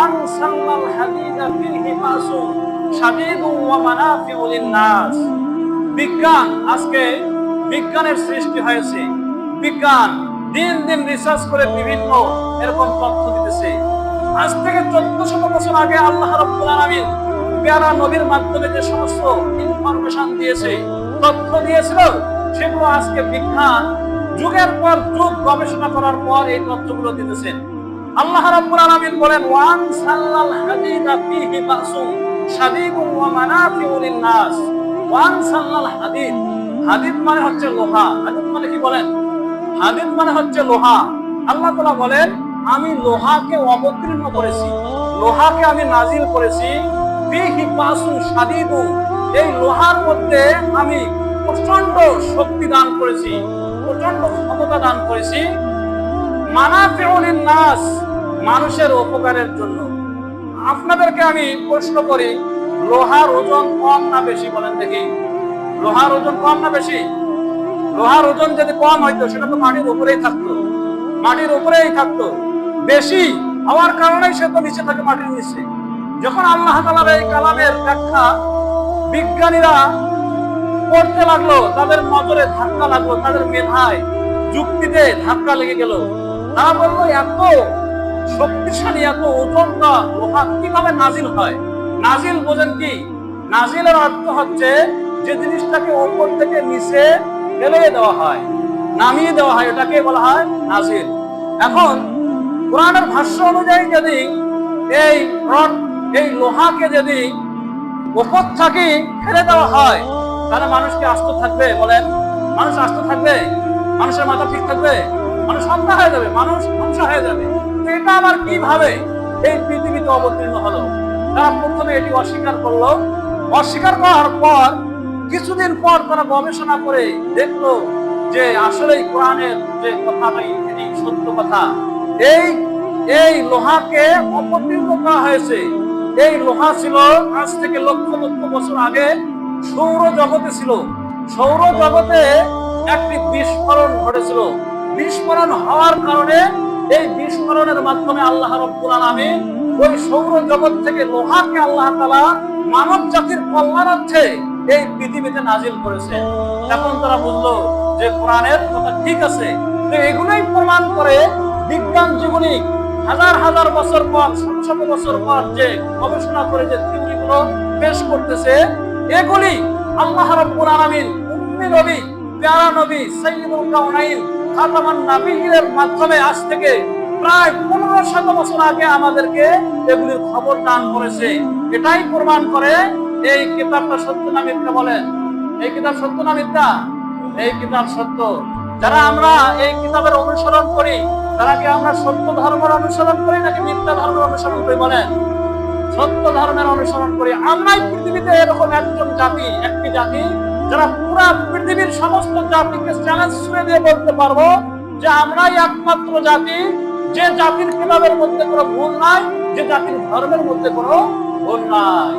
আনসালনাল হাদিদা ফীহি বাসুন শাদীদুন ওয়া মানাফিউ লিন-নাস। বিজ্ঞান, আজকে বিজ্ঞানের সৃষ্টি হয়েছে। বিজ্ঞান দিন দিন রিসার্চ করে বিভিন্ন এরকম তথ্য দিতেছে। আজ থেকে 1400 বছর আগে আল্লাহ রাব্বুল আলামিন প্যারা নবীর মাধ্যমে যে সমস্ত ইনফরমেশন দিয়েছে, তথ্য দিয়েছিল, সেগুলো আজকে বিজ্ঞান যুগের পর যুগ গবেষণা করার পর এই তথ্যগুলো দিতেছেন। আল্লাহ রাব্বুল আলামিন বলেন ওয়ান সাল্লাল হাদিদা ফীহি বাসুন শাদীদুন ওয়া মানাফিউ লিন-নাস। ওয়ান সাল্লাল হাদিদ, হাদিদ মানে হচ্ছে লোহা। হাদিদ মানে কি বলেন? হাদিদ মানে হচ্ছে লোহা। আল্লাহ তাআলা বলেন আমি লোহাকে অবতীর্ণ করেছি, লোহাকে আমি নাজিল করেছি। ফীহি বাসুন শাদীদুন, এই লোহার মধ্যে আমি প্রচন্ড শক্তি দান করেছি, প্রচন্ড ক্ষমতা দান করেছি। মানাফিউ লিন-নাস, মানুষের উপকারের জন্য। আপনাদেরকে আমি প্রশ্ন করি, লোহার ওজন কম না বেশি বলেন দেখি? লোহার ওজন কম না বেশি? লোহার ওজন যদি কম হইতো সেটা তো মাটির উপরেই থাকতো, মাটির উপরেই থাকতো। বেশি হওয়ার কারণেই সে তো নিচে থাকে, মাটির নিচে। যখন আল্লাহ তাআলার এই কালামের ব্যাখ্যা বিজ্ঞানীরা পড়তে লাগলো, তাদের নজরে ধাক্কা লাগলো, তাদের মেধায় যুক্তিতে ধাক্কা লেগে গেল। তারা বললো এত শক্তিশালী, এত ওজনটা লোহা কিভাবে নাজিল হয়? নাজিল বোঝেন কি? নাজিলের অর্থ হচ্ছে যে জিনিসটাকে উপর থেকে নিচে ফেলে দেওয়া হয়, নামিয়ে দেওয়া হয়, এটাকে বলা হয় নাজিল। এখন কোরআনের ভাষ্য অনুযায়ী যদি এই লোহাকে যদি উপর থেকে ফেলে দেওয়া হয়, তাহলে মানুষ কি আস্ত থাকবে বলেন? মানুষ আস্ত থাকবে? মানুষের মাথা ঠিক থাকবে? মানুষ হত্যা হয়ে যাবে, মানুষ ধ্বংস হয়ে যাবে। এটা আবার কিভাবে এই পৃথিবীতে অবতীর্ণ হলো? তারা প্রথমে এটি অস্বীকার করলো। অস্বীকার করার পর কিছুদিন পর তারা গবেষণা করে দেখলো যে আসলে কোরআনের যে কথাটাই এটি সত্য কথা। এই লোহাকে অবতীর্ণ করা হয়েছে। এই লোহা ছিল আজ থেকে লক্ষ লক্ষ বছর আগে সৌর জগতে ছিল। সৌর জগতে একটি বিস্ফোরণ ঘটেছিল। বিস্ফোরণ হওয়ার কারণে এই বিস্ফোরণের মাধ্যমে আল্লাহ রাব্বুল আলামিন ওই সৌর জগৎ থেকে লোহাকে আল্লাহ তাআলা মানব জাতির কল্যাণার্থে এই পৃথিবীতে নাজিল করেছে। এখন তারা বুঝলো যে কোরআনের কথা ঠিক আছে। তো এগুলোই প্রমাণ করে বিজ্ঞান জীবনী হাজার হাজার বছর পর, শত শত বছর পর যে গবেষণা করে যে থিওরিগুলো পেশ করতেছে, এগুলি আল্লাহ রাব্বুল আলামিন উম্মি নবী, প্যারা নবী, সাইয়্যিদুল কাউনাইন, খাতামান নাবিয়্যিনের মাধ্যমে আজ থেকে প্রায় 1500 বছর আগে আমাদেরকে এগুলির খবর দান করেছে। এটাই প্রমাণ করে এই কিতাবটা সত্য না মিথ্যা বলেন? এই কিতাব সত্য না মিথ্যা? এই কিতাব সত্য। যারা আমরা এই কিতাবের অনুসরণ করি, তারা কি আমরা সত্য ধর্মের অনুসরণ করি নাকি মিথ্যা ধর্মের অনুসরণ করি বলেন? সত্য ধর্মের অনুসরণ করি। আমরাই পৃথিবীতে এরকম একজন জাতি, একটি জাতি, যারা পুরা পৃথিবীর সমস্ত জাতিকে চ্যালেঞ্জ ছুড়ে দিয়ে বলতে পারবো যে আমরাই একমাত্র জাতি, যে জাতির কিতাবের মধ্যে কোনো ভুল নাই, যে জাতির ধর্মের মধ্যে কোনো ভুল নাই।